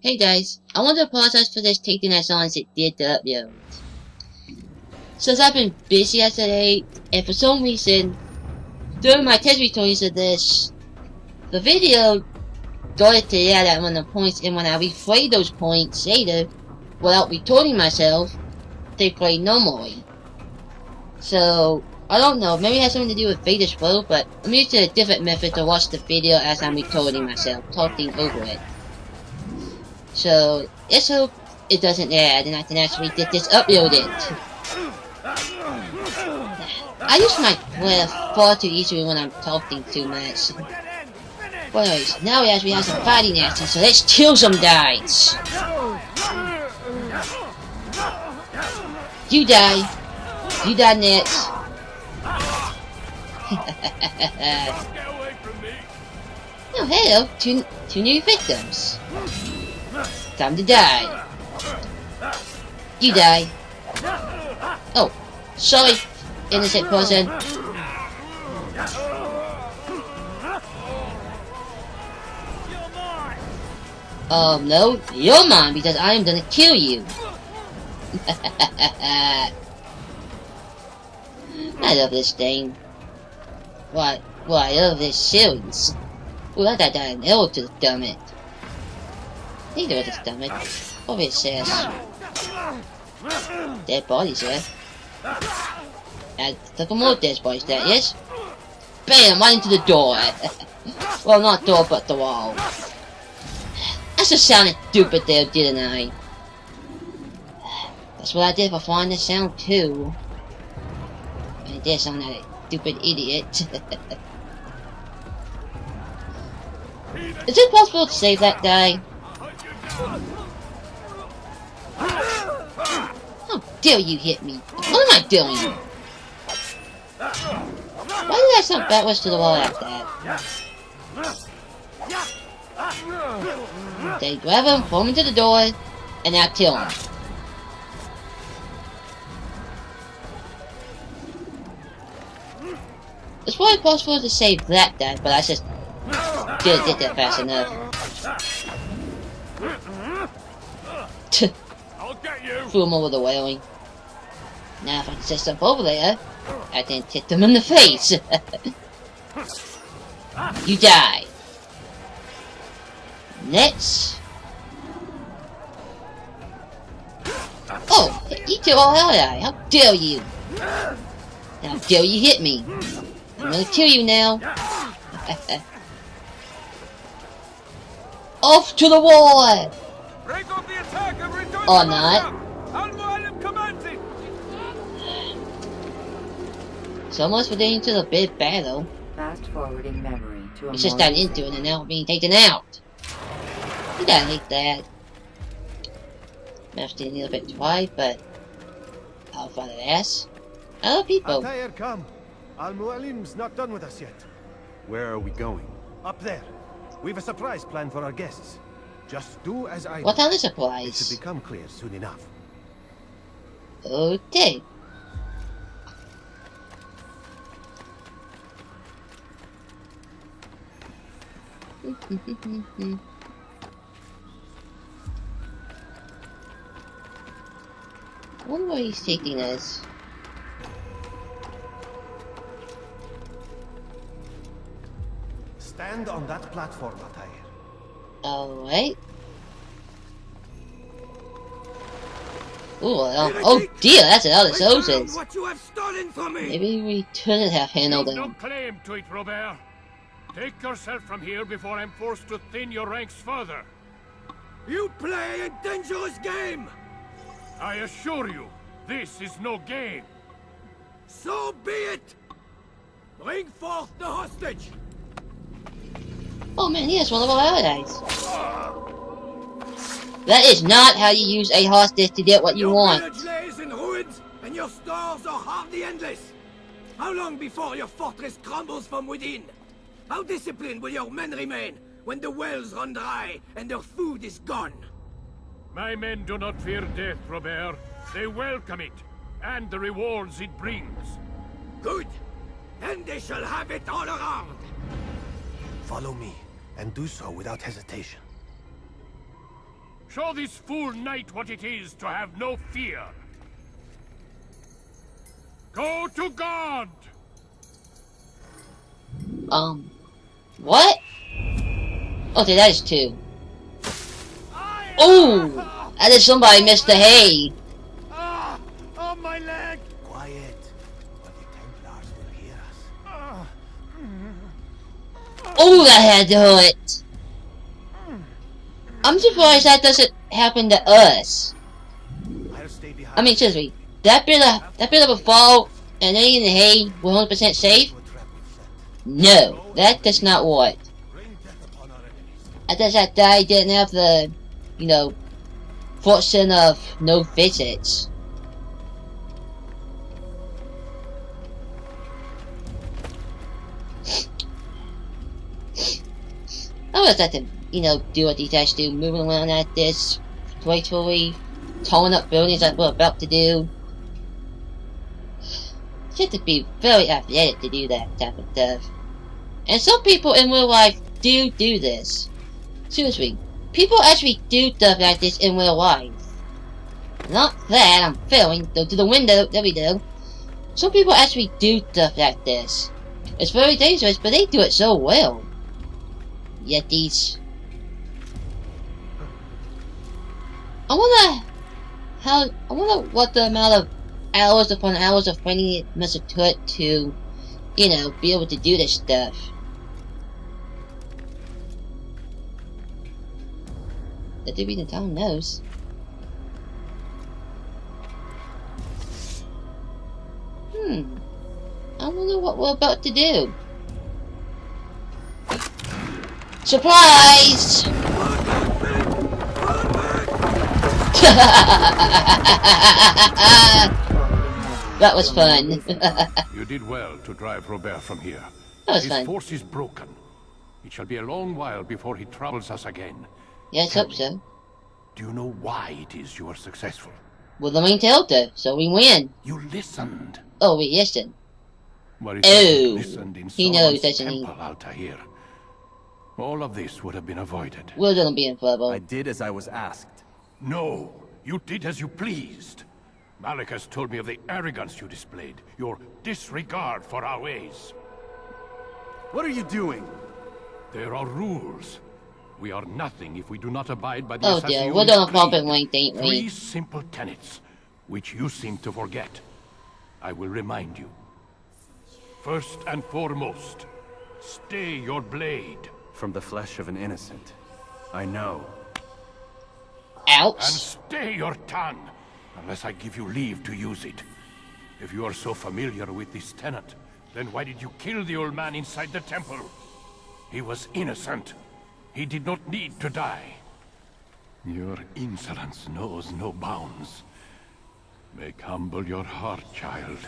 Hey guys, I want to apologize for this taking as long as it did to upload. Since I've been busy yesterday, and for some reason, during my test recordings of this, the video started to add at one of the points, and when I replay those points later, without recording myself, they play normally. So, I don't know, maybe it has something to do with Vader's flow, but I'm using a different method to watch the video as I'm recording myself, talking over it. So, let's hope it doesn't add and I can actually get this uploaded. I use my breath far too easily when I'm talking too much. But anyways, now we actually have some fighting action, so let's kill some guys. You die. You die next. Oh, hello. Two new victims. Time to die. You die. Oh, sorry, innocent person. No, you're mine because I am gonna kill you. I love this thing. Why, I love this series. Ooh, I gotta die an arrow to the stomach. Neither of the stomach. Over his ass. Dead bodies there. And took more dead bodies there, yes? Bam! Right into the door. Well, not door, but the wall. I just sounded stupid there, didn't I? That's what I did for flying the sound too. I did sound like a stupid idiot. Is it possible to save that guy? How dare you hit me? What am I doing? Why did I sound backwards to the wall like that? They grab him, pull him into the door, and now kill him. It's probably possible to save that guy, but I just didn't get that fast enough. Threw him over the railing. Now if I can just jump over there, I can hit them in the face. You die. Next. Oh, you two all out. How dare you? How dare you hit me? I'm gonna kill you now. Off to the wall! Or not. So much for getting into the big battle. Fast forwarding memory to a It's just got into it and now being taken out. You gotta hate that. Mashed it a little bit twice, but I'll find an ass. Other people. Altair, come. Al-Mualim's not done with us yet. Where are we going? Up there. We've a surprise planned for our guests. Just do as I What do. other It should supplies? become clear soon enough. Okay. I wonder where he's taking us. Stand on that platform, Altair. Alright. Oh dear, that's a lot of soldiers. What you have stolen from me. Maybe we couldn't have handled You've no them. claim to it, Robert. Take yourself from here before I'm forced to thin your ranks further. You play a dangerous game. I assure you, this is no game. So be it. Bring forth the hostage. Oh man, he has one of our allies. That is not how you use a hostage to get what you Your want. village lays in ruins, and your stores are hardly endless. How long before your fortress crumbles from within? How disciplined will your men remain when the wells run dry and their food is gone? My men do not fear death, Robert. They welcome it, and the rewards it brings. Good. Then they shall have it all around. Follow me, and do so without hesitation. Show this fool knight what it is to have no fear. Go to God! What? Okay, that is 2. Oh! I think somebody missed the hay. Oh, my leg! Quiet, or the Templars will hear us. Oh, that had to hurt. I'm surprised that doesn't happen to us. I'll stay behind. I mean, excuse me. That bit of a fall and any in the hay, 100% safe? No, that does not work. Bring death upon our enemies. I guess that guy didn't have the, you know, fortune of no visits. I was let them, you know, do what these guys do, moving around like this, gracefully, towing up buildings like we're about to do. You have to be very athletic to do that type of stuff. And some people in real life do this. Seriously, people actually do stuff like this in real life. Not that, I'm filming, go to the window, there we go. Some people actually do stuff like this. It's very dangerous, but they do it so well. Yetis. I wonder what the amount of hours upon hours of training it must have took to, you know, be able to do this stuff. The dude in the town knows. I wonder what we're about to do. Surprise! That was fun. You did well to drive Robert from here. That was His fun. force is broken. It shall be a long while before he troubles us again. Yes, hope so. Do you know why it is you are successful? Well, the main telter, so we win. You listened. Oh, we listen. But if Oh, you had listened in he knows, Sauron's doesn't he? temple, Altair, all of this would have been avoided. We're gonna be in trouble. I did as I was asked. No, you did as you pleased. Malik has told me of the arrogance you displayed, your disregard for our ways. What are you doing? There are rules. We are nothing if we do not abide by the Oh dear, Assassin's we're gonna Creed. pop in length, ain't Three we? simple tenets, which you seem to forget. I will remind you. First and foremost, stay your blade. From the flesh of an innocent. I know. And Ouch. stay your tongue, unless I give you leave to use it. If you are so familiar with this tenet, then why did you kill the old man inside the temple? He was innocent. He did not need to die. Your insolence knows no bounds. Make humble your heart, child,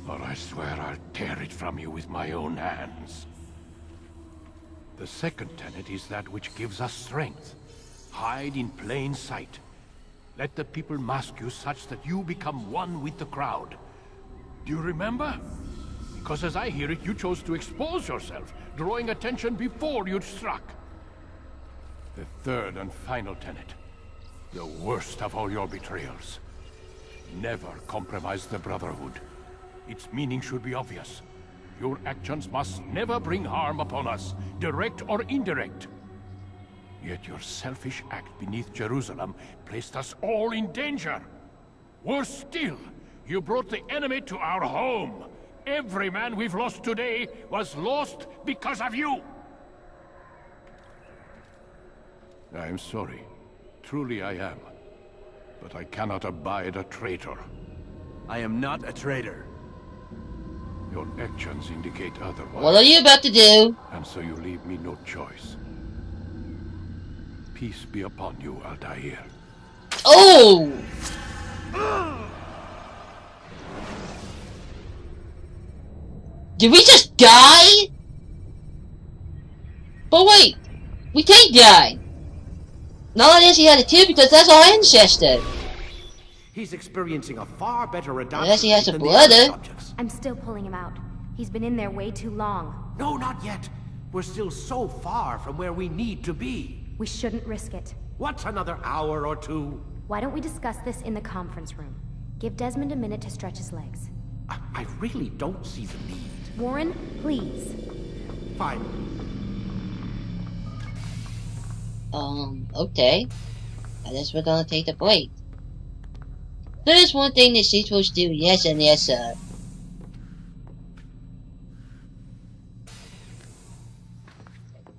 or I swear I'll tear it from you with my own hands. The second tenet is that which gives us strength. Hide in plain sight. Let the people mask you such that you become one with the crowd. Do you remember? Because as I hear it, you chose to expose yourself, drawing attention before you'd struck. The third and final tenet. The worst of all your betrayals. Never compromise the Brotherhood. Its meaning should be obvious. Your actions must never bring harm upon us, direct or indirect. Yet your selfish act beneath Jerusalem placed us all in danger. Worse still, you brought the enemy to our home. Every man we've lost today was lost because of you. I am sorry. Truly I am. But I cannot abide a traitor. I am not a traitor. Your actions indicate otherwise. What are you about to do? And so you leave me no choice. Peace be upon you, Altair. Oh! Did we just die? But wait, we can't die. Not unless he had a tear because that's our ancestor. He's experiencing a far better adoption Unless he has a than brother. the other subjects. I'm still pulling him out. He's been in there way too long. No, not yet. We're still so far from where we need to be. We shouldn't risk it. What's another hour or two? Why don't we discuss this in the conference room? Give Desmond a minute to stretch his legs. I really don't see the need. Warren, please. Fine. Okay. I guess we're gonna take the break. There's one thing that she's supposed to do, yes and yes, sir.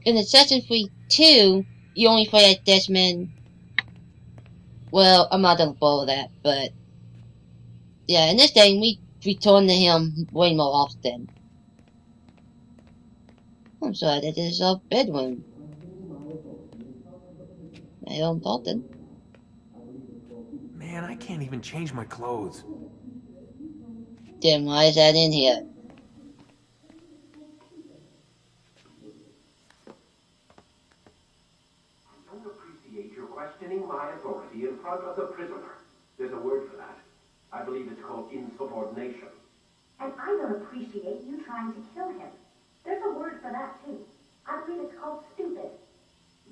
In Assassin's Creed 2, you only play as Desmond. Well, I'm not gonna follow that, but yeah, in this game we return to him way more often. I'm sorry, that is our bedroom. I am talking. Man, I can't even change my clothes. Then why is that in here? I don't appreciate your questioning my authority in front of the prisoner. There's a word for that. I believe it's called insubordination. And I don't appreciate you trying to kill him. There's a word for that, too. I believe it's called stupid.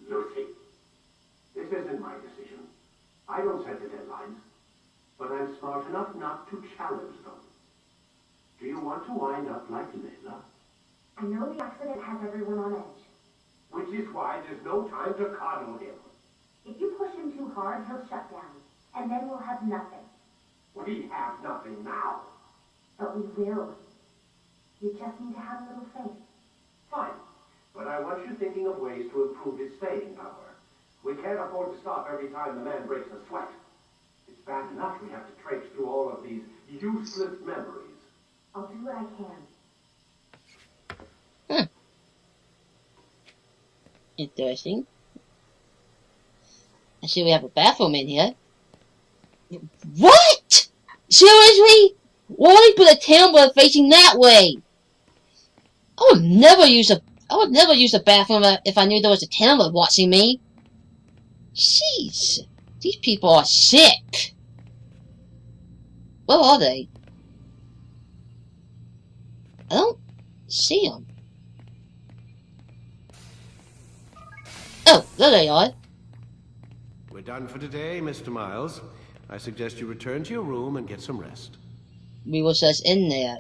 Lucy, this isn't my decision. I don't set the deadlines. But I'm smart enough not to challenge them. Do you want to wind up like Layla? I know the accident has everyone on edge. Which is why there's no time to coddle him. If you push him too hard, he'll shut down. And then we'll have nothing. We have nothing now. But we will. You just need to have a little faith. Fine. But I want you thinking of ways to improve his staying power. We can't afford to stop every time the man breaks a sweat. It's bad enough we have to traipse through all of these useless memories. I'll do what I can. Interesting. I see we have a bathroom in here. What? Seriously? Why would you put a camera facing that way? I would never use a bathroom if I knew there was a camera watching me. Jeez. These people are sick. Where are they? I don't see them. Oh, there they are. We're done for today, Mr. Miles. I suggest you return to your room and get some rest. We was just in there.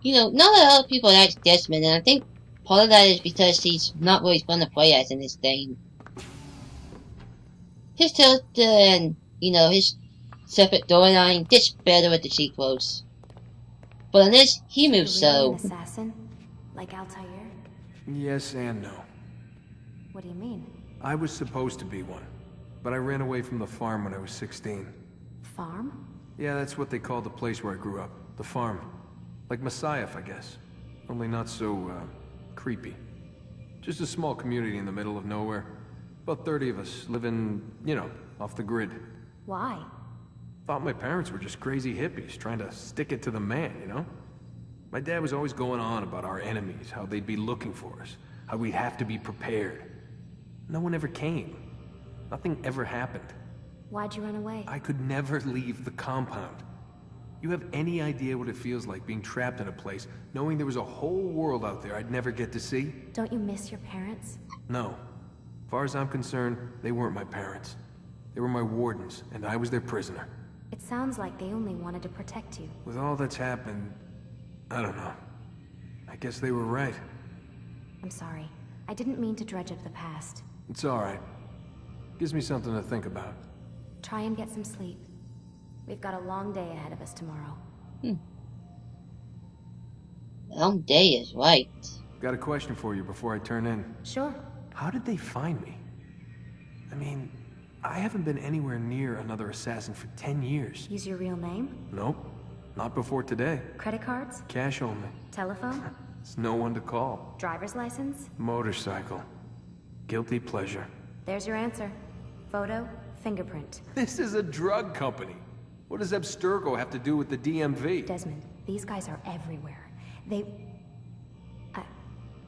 You know, not a lot of people like Desmond, and I think part of that is because he's not really fun to play as in this game. His character and, you know, his separate storyline gets better with the sequels. But in this, he moves You're really so... an assassin? Like Altair? Yes and no. What do you mean? I was supposed to be one, but I ran away from the farm when I was 16. Farm? Yeah, that's what they called the place where I grew up. The farm. Like Messiah, I guess. Only not so, creepy. Just a small community in the middle of nowhere. About 30 of us, living, you know, off the grid. Why? Thought my parents were just crazy hippies, trying to stick it to the man, you know? My dad was always going on about our enemies, how they'd be looking for us, how we'd have to be prepared. No one ever came. Nothing ever happened. Why'd you run away? I could never leave the compound. You have any idea what it feels like being trapped in a place, knowing there was a whole world out there I'd never get to see? Don't you miss your parents? No. As far as I'm concerned, they weren't my parents. They were my wardens, and I was their prisoner. It sounds like they only wanted to protect you. With all that's happened, I don't know. I guess they were right. I'm sorry. I didn't mean to dredge up the past. It's alright. Gives me something to think about. Try and get some sleep. We've got a long day ahead of us tomorrow. Long day is right. Got a question for you before I turn in. Sure. How did they find me? I mean, I haven't been anywhere near another assassin for 10 years. Use your real name? Nope. Not before today. Credit cards? Cash only. Telephone? It's no one to call. Driver's license? Motorcycle. Guilty pleasure. There's your answer. Photo, fingerprint. This is a drug company. What does Abstergo have to do with the DMV? Desmond, these guys are everywhere. They...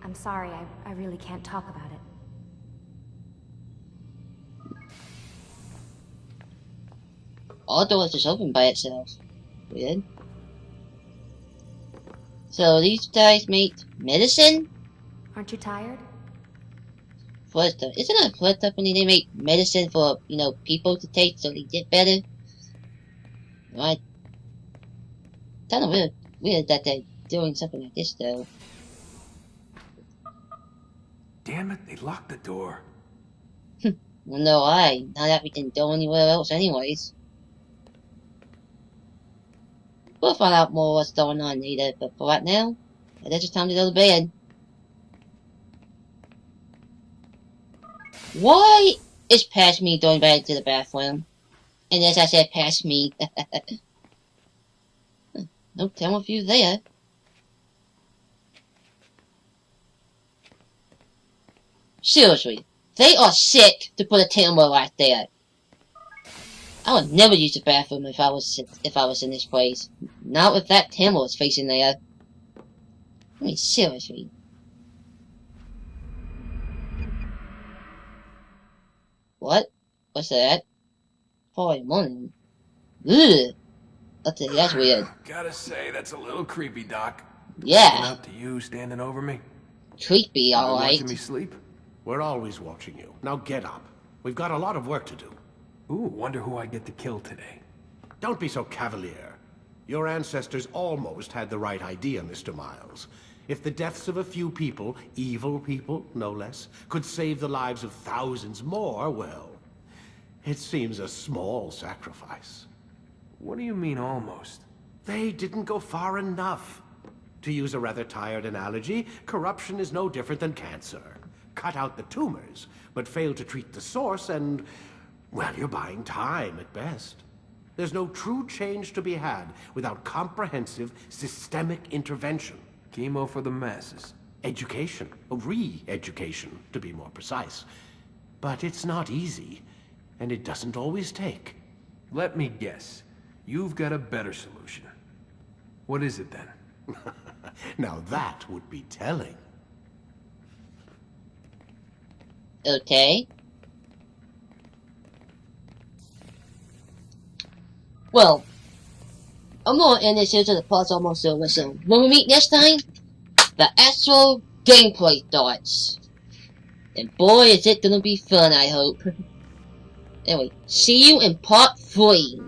I'm sorry, I really can't talk about it. All doors just open by itself. Weird. So these guys make medicine? Aren't you tired? For stuff. Isn't it a blood company? They make medicine for, you know, people to take so they get better? Right? Kind of weird that they're doing something like this, though. Damn it, they locked the door. Well, no, not that we can go anywhere else anyways. We'll find out more what's going on later, but for right now, it's just time to go to bed. Why is past me going back to the bathroom? And as I said, past me. No camera view there. Seriously, they are sick to put a camera right there. I would never use the bathroom if I was in this place. Not with that camera was facing there. I mean, seriously. What? What's that? 4 in the morning. Ugh. Okay, that's weird. Gotta say, that's a little creepy, Doc. Yeah. Waking up to you standing over me. Creepy, alright. Watching me sleep? We're always watching you. Now get up. We've got a lot of work to do. Ooh, wonder who I get to kill today. Don't be so cavalier. Your ancestors almost had the right idea, Mr. Miles. If the deaths of a few people, evil people, no less, could save the lives of thousands more, well, it seems a small sacrifice. What do you mean, almost? They didn't go far enough. To use a rather tired analogy, corruption is no different than cancer. Cut out the tumors, but fail to treat the source and, well, you're buying time at best. There's no true change to be had without comprehensive, systemic intervention. Chemo for the masses. Education. Re-education, to be more precise. But it's not easy, and it doesn't always take. Let me guess. You've got a better solution. What is it, then? Now that would be telling. Okay. Well, I'm gonna end this here to the part's almost over, so when we meet next time, the actual gameplay starts. And boy, is it gonna be fun, I hope. Anyway, see you in part 3.